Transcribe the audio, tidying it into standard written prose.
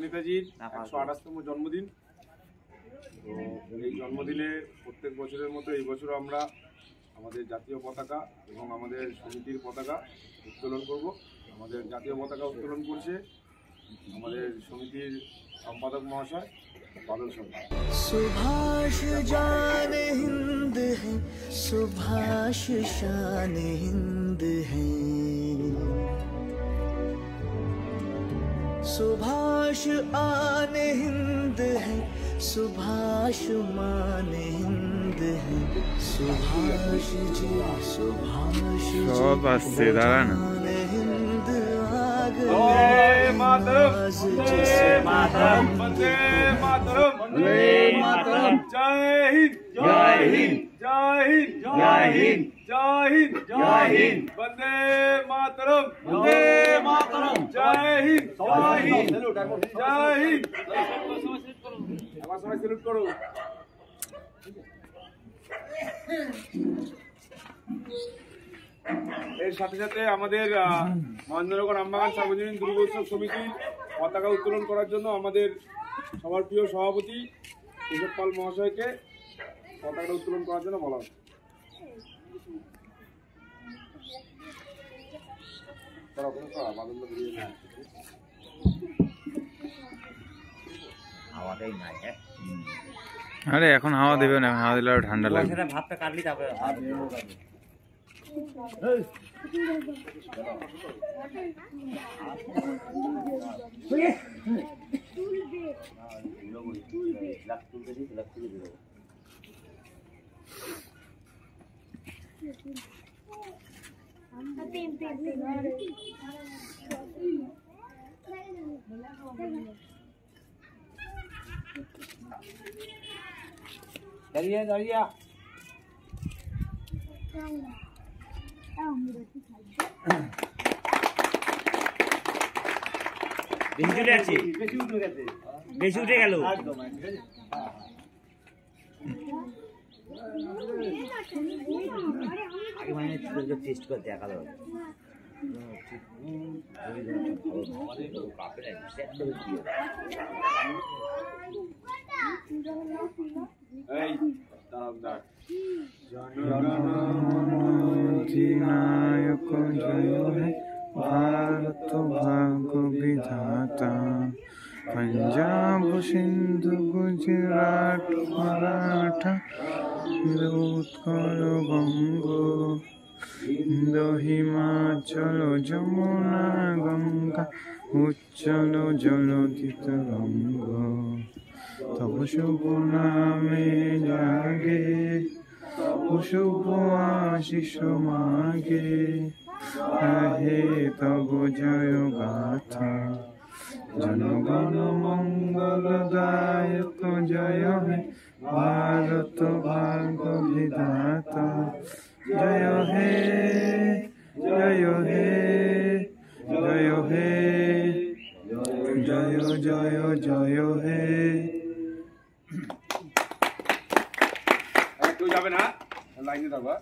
নেতাজির 128তম জন্মদিন। তো এই জন্মদিনে প্রত্যেক বছরের মতো এই বছরও আমরা আমাদের জাতীয় পতাকা এবং আমাদের সমিতির পতাকা উত্তোলন করব। আমাদের জাতীয় পতাকা উত্তোলন করছে আমাদের সমিতির সম্পাদক মহাশয় বাদল সরকার। सुभाष जान हिंद है, सुभाष शान हिंद है, सुभाष आन हिंद है, सुभाष मान हिंद है, सुभाष जी सुभाष सब आस्ते दाঁড়ানো। वंदे मातरम, वंदे मातरम, वंदे मातरम, वंदे मातरम। जय हिंद, जय हिंद, जय हिंद, जय हिंद, जय हिंद, जय हिंद। वंदे मातरम, वंदे मातरम। जय हिंद, जय हिंद, जय हिंद। আমার সবাই স্যালুট করো। এর সাথে সাথে আমাদের মহেন্দ্রনগর আমবাগান সার্বজনীন দুর্গোৎসব সমিতির পতাকা উত্তোলন করার জন্য আমাদের সবার প্রিয় সভাপতি কেশব পাল মহাশয়কে পতাকাটা উত্তোলন করার জন্য বলা হচ্ছে। আরে এখন হাওয়া দেবে না, হাওয়া দিলে আরো ঠান্ডা লাগবে। ভাতটা কাটলি তারপরে দাঁড়িয়ে দাঁড়িয়ে বেশি উঠে গেছে, বেশি উঠে গেল। আগে মানে টেস্ট করে দেখা গেল। अधिनायक जय है भारत भाग्य विधाता, पंजाब सिंधु गुजरात मराठा उत्कल बंग, हिमाचल जमुना गंगा उच्चल जलधि तरंग, तब शुभ नामे जागे शुभ आशीष मागे, हे तब जय गाथा जनगण मंगलदायक जय हे भारत भाग्य विधाता, जय हे जय हे जय हे जय जय जय हे। কেউ যাবে না, লাইনে থাকবা।